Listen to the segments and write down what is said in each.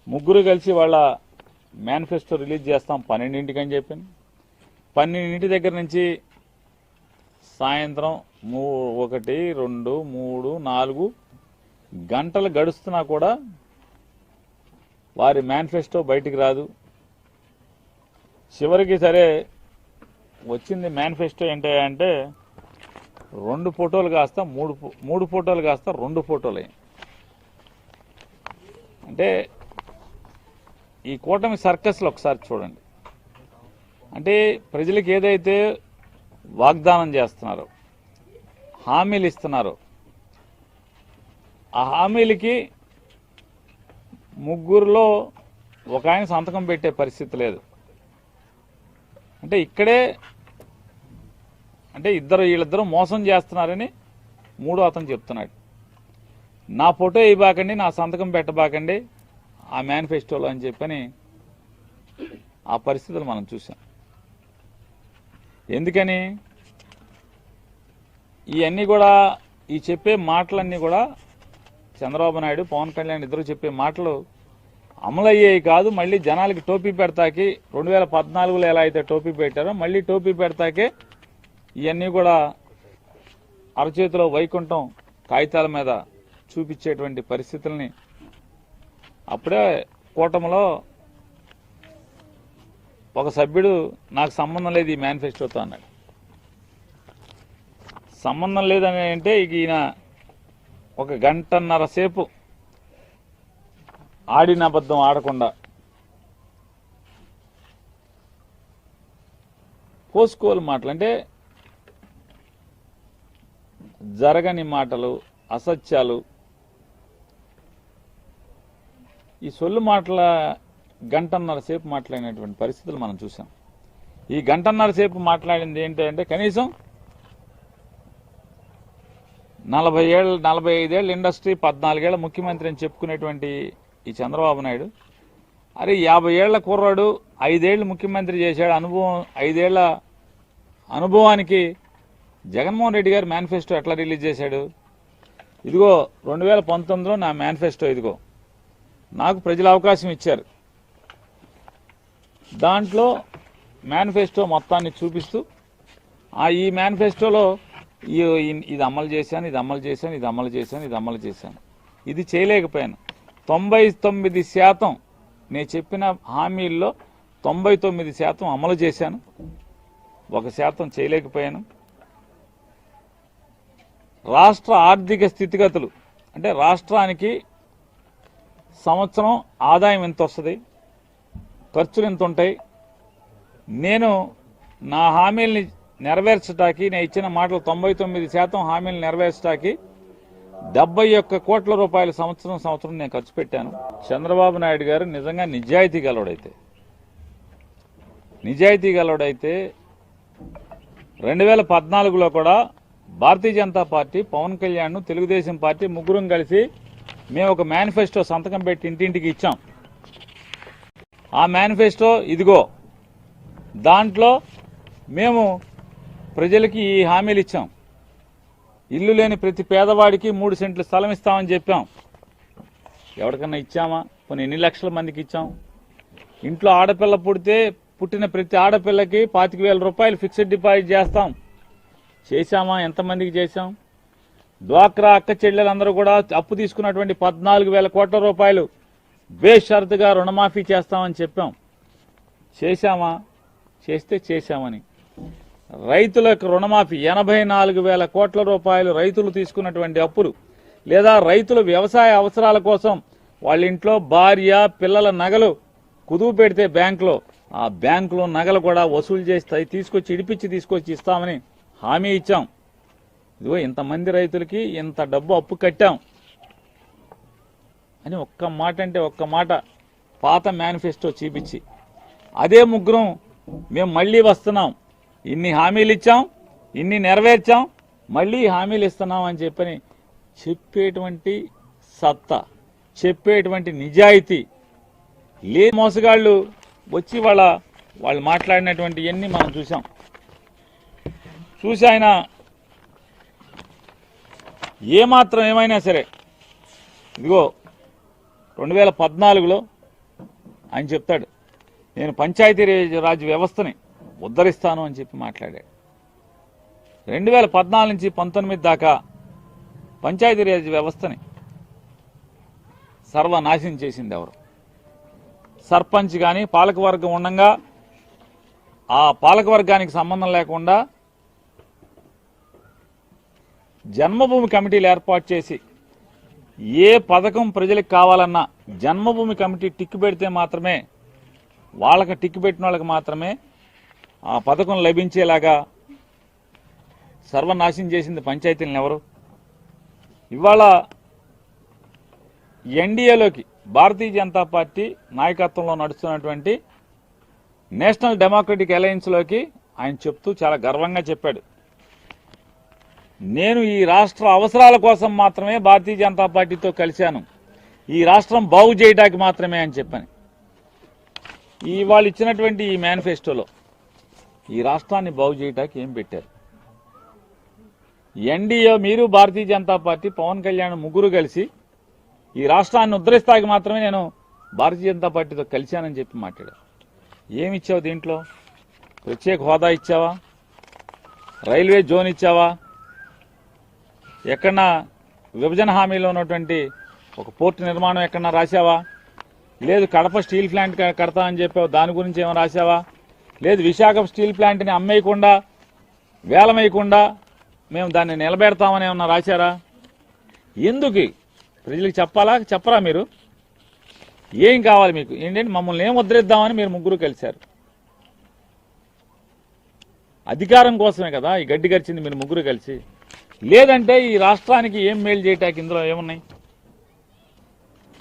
ముగ్గురు కలిసి వాళ్ళ మేనిఫెస్టో రిలీజ్ చేస్తాం 12ంటికి అని చెప్పింది. 12 దగ్గర నుంచి సాయంత్రం 1, 2, 3, 4 గంటలు గడుస్తున్నా కూడా వారి మేనిఫెస్టో బయటికి రాదు. చివరికి సరే వచ్చింది మేనిఫెస్టో ఏంటంటే 2 ఫోటోలు కాస్త 3 ఫోటోలు కాస్త 2 ఫోటోలు అయ్యాయి. అంటే ఈ కూటమి సర్కస్లో ఒకసారి చూడండి. అంటే ప్రజలకు ఏదైతే వాగ్దానం చేస్తున్నారో, హామీలు ఇస్తున్నారో, ఆ హామీలకి ముగ్గురులో ఒక ఆయన సంతకం పెట్టే పరిస్థితి లేదు. అంటే ఇక్కడే అంటే వీళ్ళిద్దరూ మోసం చేస్తున్నారని మూడో అతను చెప్తున్నాడు. నా ఫోటో ఇవ్వకండి, నా సంతకం పెట్టబాకండి ఆ మేనిఫెస్టోలో అని చెప్పని ఆ పరిస్థితులు మనం చూసాం. ఎందుకని ఇవన్నీ కూడా ఈ చెప్పే మాటలన్నీ కూడా చంద్రబాబు నాయుడు, పవన్ కళ్యాణ్ ఇద్దరు చెప్పే మాటలు అమలయ్యేవి కాదు. మళ్ళీ జనాలకి టోపీ పెడతాకి 2014లో ఎలా అయితే టోపీ పెట్టారో మళ్ళీ టోపీ పెడతాకే ఇవన్నీ కూడా అరచేతిలో వైకుంఠం కాగితాల మీద చూపించేటువంటి పరిస్థితుల్ని అప్పుడే కూటమిలో ఒక సభ్యుడు నాకు సంబంధం లేదు ఈ మేనిఫెస్టోతో అన్నాడు. సంబంధం లేదని అంటే ఈయన 1 గంటన్నర సేపు ఆడిన అబద్ధం ఆడకుండా పోసుకోలు మాటలు, అంటే జరగని మాటలు, అసత్యాలు, ఈ సొల్లు మాటల గంటన్నర సేపు మాట్లాడినటువంటి పరిస్థితులు మనం చూసాం. ఈ గంటన్నర సేపు మాట్లాడింది ఏంటంటే కనీసం 45 ఏళ్ళ ఇండస్ట్రీ, 14 ఏళ్ల ముఖ్యమంత్రి అని చెప్పుకునేటువంటి ఈ చంద్రబాబు నాయుడు, అరే 50 ఏళ్ల కుర్రాడు 5 ఏళ్ళు ముఖ్యమంత్రి చేశాడు, అనుభవం 5 ఏళ్ల అనుభవానికి జగన్మోహన్ రెడ్డి గారు మేనిఫెస్టో ఎట్లా రిలీజ్ చేశాడు? ఇదిగో 2019లో నా మేనిఫెస్టో, ఇదిగో నాకు ప్రజలు అవకాశం ఇచ్చారు, దాంట్లో మేనిఫెస్టో మొత్తాన్ని చూపిస్తూ ఈ మేనిఫెస్టోలో ఇది అమలు చేశాను, ఇది అమలు చేశాను, ఇది అమలు చేశాను, ఇది అమలు చేశాను, ఇది చేయలేకపోయాను. 99% నేను చెప్పిన హామీల్లో 99% అమలు చేశాను, 1% చేయలేకపోయాను. రాష్ట్ర ఆర్థిక స్థితిగతులు అంటే రాష్ట్రానికి సంవత్సరం ఆదాయం ఎంత వస్తుంది, ఖర్చులు ఎంత ఉంటాయి, నేను నా హామీల్ని నెరవేర్చడానికి, నేను ఇచ్చిన మాటలు 99% హామీలు నెరవేర్చడానికి 71 కోట్ల రూపాయలు సంవత్సరం నేను ఖర్చు పెట్టాను. చంద్రబాబు నాయుడు గారు నిజంగా నిజాయితీ గలవాడైతే 2014లో కూడా భారతీయ జనతా పార్టీ, పవన్ కళ్యాణ్, తెలుగుదేశం పార్టీ ముగ్గురం కలిసి మేము ఒక మేనిఫెస్టో సంతకం పెట్టి ఇంటింటికి ఇచ్చాం. ఆ మేనిఫెస్టో ఇదిగో, దాంట్లో మేము ప్రజలకి ఈ హామీలు ఇచ్చాం. ఇల్లు లేని ప్రతి పేదవాడికి 3 సెంట్లు స్థలం ఇస్తామని చెప్పాం. ఎవరికన్నా ఇచ్చామా? కొన్ని ఎన్ని లక్షల మందికి ఇచ్చాం? ఇంట్లో ఆడపిల్ల పుట్టిన ప్రతి ఆడపిల్లకి 25,000 రూపాయలు ఫిక్స్డ్ డిపాజిట్ చేశామా? ఎంతమందికి చేశాం? డ్వాక్రా అక్క చెల్లెలందరూ కూడా అప్పు తీసుకున్నటువంటి 14,000 కోట్ల రూపాయలు బేషరతుగా రుణమాఫీ చేస్తామని చెప్పాం. చేశామా? చేస్తే చేశామని. రైతులకు రుణమాఫీ 84,000 కోట్ల రూపాయలు రైతులు తీసుకున్నటువంటి అప్పులు, లేదా రైతుల వ్యవసాయ అవసరాల కోసం వాళ్ళ ఇంట్లో భార్య పిల్లల నగలు కుదువు పెడితే బ్యాంకులో, ఆ బ్యాంకులో నగలు కూడా వసూలు చేస్తాయి, తీసుకొచ్చి ఇస్తామని హామీ ఇచ్చాం. ఇదిగో ఇంతమంది రైతులకి ఇంత డబ్బు అప్పు కట్టాం అని ఒక్క మాట అంటే ఒక్క మాట పాత మేనిఫెస్టో చూపించి, అదే ముగ్గురం మేము మళ్ళీ వస్తున్నాం, ఇన్ని హామీలు ఇచ్చాం, ఇన్ని నెరవేర్చాం, మళ్ళీ హామీలు ఇస్తున్నాం అని చెప్పని చెప్పేటువంటి సత్తా, చెప్పేటువంటి నిజాయితీ లే మోసగాళ్ళు వచ్చి వాళ్ళు మాట్లాడినటువంటి ఇవన్నీ మనం చూసి ఆయన ఏమాత్రం ఏమైనా సరే, ఇదిగో 2014లో ఆయన చెప్తాడు, నేను పంచాయతీ రాజ్ వ్యవస్థని ఉద్ధరిస్తాను అని చెప్పి మాట్లాడాడు. 2014 నుంచి 19 దాకా పంచాయతీరాజ్ వ్యవస్థని సర్వనాశనం చేసింది ఎవరు? సర్పంచ్ కానీ పాలకవర్గం ఉండగా ఆ పాలకవర్గానికి సంబంధం లేకుండా జన్మభూమి కమిటీలు ఏర్పాటు చేసి ఏ పథకం ప్రజలకు కావాలన్నా జన్మభూమి కమిటీ టిక్కు పెడితే మాత్రమే, వాళ్ళకి టిక్కు పెట్టిన వాళ్ళకి మాత్రమే ఆ పథకం లభించేలాగా సర్వనాశనం చేసింది పంచాయతీలను ఎవరు? ఇవాళ ఎన్డీఏలోకి భారతీయ జనతా పార్టీ నాయకత్వంలో నడుస్తున్నటువంటి నేషనల్ డెమోక్రటిక్ అలయన్స్లోకి ఆయన చెప్తూ చాలా గర్వంగా చెప్పాడు, నేను ఈ రాష్ట్ర అవసరాల కోసం మాత్రమే భారతీయ జనతా పార్టీతో కలిశాను, ఈ రాష్ట్రం బాగు చేయడానికి మాత్రమే అని చెప్పని. వాళ్ళు ఇచ్చినటువంటి ఈ మేనిఫెస్టోలో ఈ రాష్ట్రాన్ని బాగు చేయడానికి ఏం పెట్టారు? ఎన్డీఏ మీరు భారతీయ జనతా పార్టీ పవన్ కళ్యాణ్ ముగ్గురు కలిసి ఈ రాష్ట్రాన్ని ఉద్ధరిస్తానికి మాత్రమే నేను భారతీయ జనతా పార్టీతో కలిశానని చెప్పి మాట్లాడారు. ఏమిచ్చావు దీంట్లో? ప్రత్యేక హోదా ఇచ్చావా? రైల్వే జోన్ ఇచ్చావా? ఎక్కడన్నా విభజన హామీలో ఉన్నటువంటి ఒక పోర్టు నిర్మాణం ఎక్కడన్నా రాశావా? లేదు కడప స్టీల్ ప్లాంట్ కడతా అని చెప్పావు, దాని గురించి ఏమైనా రాశావా? లేదు విశాఖ స్టీల్ ప్లాంట్ని అమ్మేయకుండా వేలమేయకుండా మేము దాన్ని నిలబెడతామని ఏమన్నా రాశారా? ఎందుకు ప్రజలకు చెప్పాలా? చెప్పరా మీరు? ఏం కావాలి మీకు? ఏంటంటే మమ్మల్ని ఏం ఉద్ధరిద్దామని మీరు ముగ్గురు కలిశారు. అధికారం కోసమే కదా ఈ గడ్డి గరిచింది మీరు ముగ్గురు కలిసి. లేదంటే ఈ రాష్ట్రానికి ఏం మేలు చేయటానికి ఇందులో ఏమున్నాయి?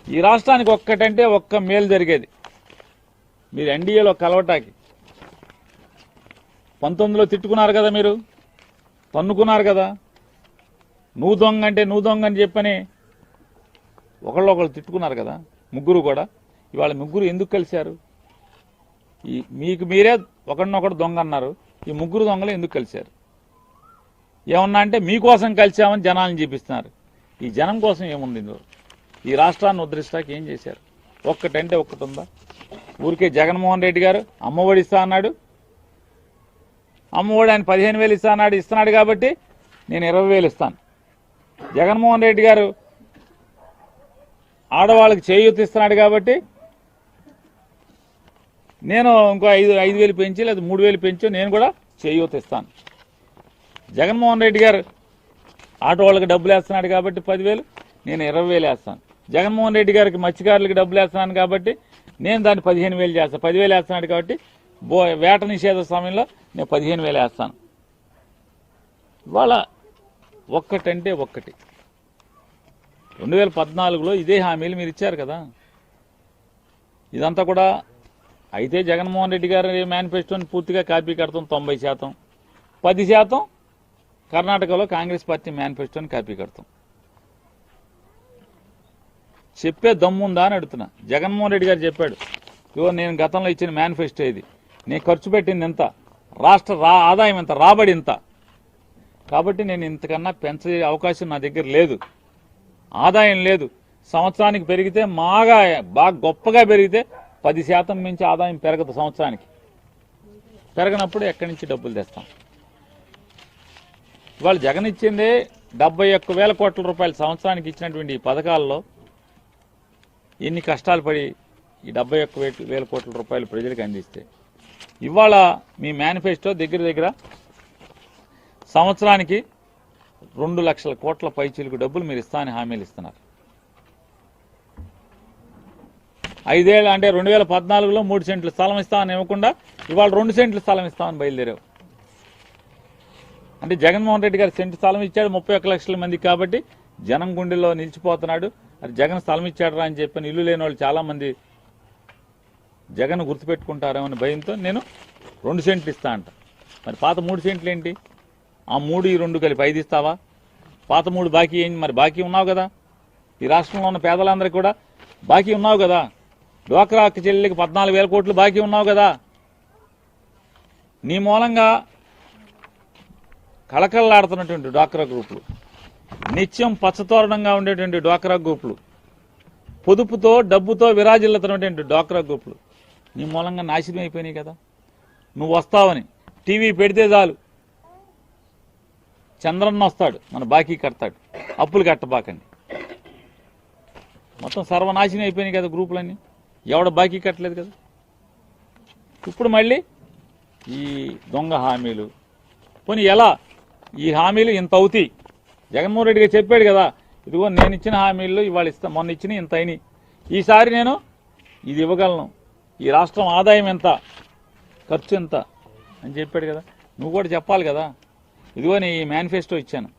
ఈ రాష్ట్రానికి ఒక్కటంటే ఒక్క మేలు జరిగేది, మీరు ఎన్డీఏలో కలవటానికి. 19లో తిట్టుకున్నారు కదా, మీరు తన్నుకున్నారు కదా, నువ్వు దొంగ అంటే నువ్వు దొంగ అని చెప్పని ఒకళ్ళు తిట్టుకున్నారు కదా ముగ్గురు కూడా. ఇవాళ ముగ్గురు ఎందుకు కలిశారు? మీకు మీరే ఒకడినొకడు దొంగ అన్నారు, ఈ ముగ్గురు దొంగలు ఎందుకు కలిశారు? ఏమన్నా అంటే మీకోసం కలిశామని జనాలను చూపిస్తున్నారు. ఈ జనం కోసం ఏముంది ఇందులో? ఈ రాష్ట్రాన్ని ఉద్ధరిస్తాకి ఏం చేశారు? ఒక్కటంటే ఒక్కటి ఉందా? ఊరికే జగన్మోహన్ రెడ్డి గారు అమ్మఒడి ఇస్తా అన్నాడు, అమ్మఒడి ఆయన 15,000 ఇస్తా అన్నాడు, ఇస్తున్నాడు కాబట్టి నేను 20,000 ఇస్తాను. జగన్మోహన్ రెడ్డి గారు ఆడవాళ్ళకి చేయూత ఇస్తున్నాడు కాబట్టి నేను ఇంకో 5,000 పెంచి లేదా 3,000 పెంచి నేను కూడా చేయూత ఇస్తాను. జగన్మోహన్ రెడ్డి గారు ఆటో వాళ్ళకి డబ్బులు వేస్తున్నాడు కాబట్టి 10,000 నేను 20,000 వేస్తాను. జగన్మోహన్ రెడ్డి గారికి మత్స్యకారులకి డబ్బులు వేస్తున్నాను కాబట్టి నేను దాన్ని 15,000 చేస్తాను. 10,000 వేస్తున్నాడు కాబట్టి వేట నిషేధ సమయంలో నేను 15,000 వేస్తాను. ఇవాళ ఒక్కటంటే ఒక్కటి 2014లో ఇదే హామీలు మీరు ఇచ్చారు కదా. ఇదంతా కూడా అయితే జగన్మోహన్ రెడ్డి గారి మేనిఫెస్టోని పూర్తిగా కాపీ కడతాం 90%, 10% కర్ణాటకలో కాంగ్రెస్ పార్టీ మేనిఫెస్టోని కాపీ కడతాం. చెప్పే దమ్ముందా అని అడుగుతున్నా. జగన్మోహన్ రెడ్డి గారు చెప్పాడు, ఇవో నేను గతంలో ఇచ్చిన మేనిఫెస్టో ఇది, నేను ఖర్చు పెట్టింది ఎంత, రాష్ట్ర ఆదాయం ఎంత, రాబడి ఎంత, కాబట్టి నేను ఇంతకన్నా పెంచే అవకాశం నా దగ్గర లేదు, ఆదాయం లేదు. సంవత్సరానికి పెరిగితే బాగా గొప్పగా పెరిగితే 10% మించి ఆదాయం పెరగదు సంవత్సరానికి. పెరగనప్పుడు ఎక్కడి నుంచి డబ్బులు తెస్తాం? ఇవాళ జగన్ ఇచ్చిందే 71,000 కోట్ల రూపాయలు సంవత్సరానికి ఇచ్చినటువంటి ఈ పథకాల్లో ఎన్ని కష్టాలు పడి ఈ 71,000 కోట్ల రూపాయలు ప్రజలకు అందిస్తే, ఇవాళ మీ మేనిఫెస్టో దగ్గర సంవత్సరానికి 2 లక్షల కోట్ల పైచీలకు డబ్బులు మీరు ఇస్తామని హామీలు ఇస్తున్నారు. 5 ఏళ్ళు అంటే 2014లో 3 సెంట్లు స్థలం ఇస్తామని ఇవ్వకుండా ఇవాళ 2 సెంట్లు స్థలం ఇస్తామని బయలుదేరావు. అంటే జగన్మోహన్ రెడ్డి గారు సెంటు స్థలం ఇచ్చాడు 31 లక్షల మందికి కాబట్టి జనం గుండెల్లో నిలిచిపోతున్నాడు. అది జగన్ స్థలం ఇచ్చాడరా అని చెప్పని ఇల్లు లేని వాళ్ళు చాలా మంది జగన్ గుర్తుపెట్టుకుంటారేమో అని భయంతో నేను 2 సెంట్లు ఇస్తా అంట. మరి పాత 3 సెంట్లు ఏంటి? ఆ 3 ఈ 2 కలిపి 5 ఇస్తావా? పాత 3 బాకీ ఏంటి? మరి బాకీ ఉన్నావు కదా, ఈ రాష్ట్రంలో ఉన్న పేదలందరికీ కూడా బాకీ ఉన్నావు కదా. డ్వాక్రా అక్క చెల్లెలకి 14,000 కోట్లు బాకీ ఉన్నావు కదా. నీ మూలంగా కళకళలాడుతున్నటువంటి డ్వాక్రా గ్రూపులు, నిత్యం పచ్చతోరణంగా ఉండేటువంటి డ్వాక్రా గ్రూపులు, పొదుపుతో డబ్బుతో విరాజిల్లుతున్నటువంటి డ్వాక్రా గ్రూపులు నీ మూలంగా నాశనం అయిపోయినాయి కదా. నువ్వు వస్తావని టీవీ పెడితే చాలు చంద్రన్న వస్తాడు, మన బాకీ కడతాడు, అప్పులు కట్టబాకండి. మొత్తం సర్వనాశనం అయిపోయినాయి కదా గ్రూపులన్నీ, ఎవడ బాకీ కట్టలేదు కదా. ఇప్పుడు మళ్ళీ ఈ దొంగ హామీలు. పోనీ ఎలా ఈ హామీలు ఇంత అవుతాయి? జగన్మోహన్ రెడ్డి గారు చెప్పాడు కదా, ఇదిగో నేను ఇచ్చిన హామీల్లో ఇవాళ ఇస్తా, మొన్న ఇచ్చిన ఇంత అయినాయి, ఈసారి నేను ఇది ఇవ్వగలను, ఈ రాష్ట్రం ఆదాయం ఎంత, ఖర్చు ఎంత అని చెప్పాడు కదా. నువ్వు కూడా చెప్పాలి కదా, ఇదిగో నేను ఈ మేనిఫెస్టో ఇచ్చాను,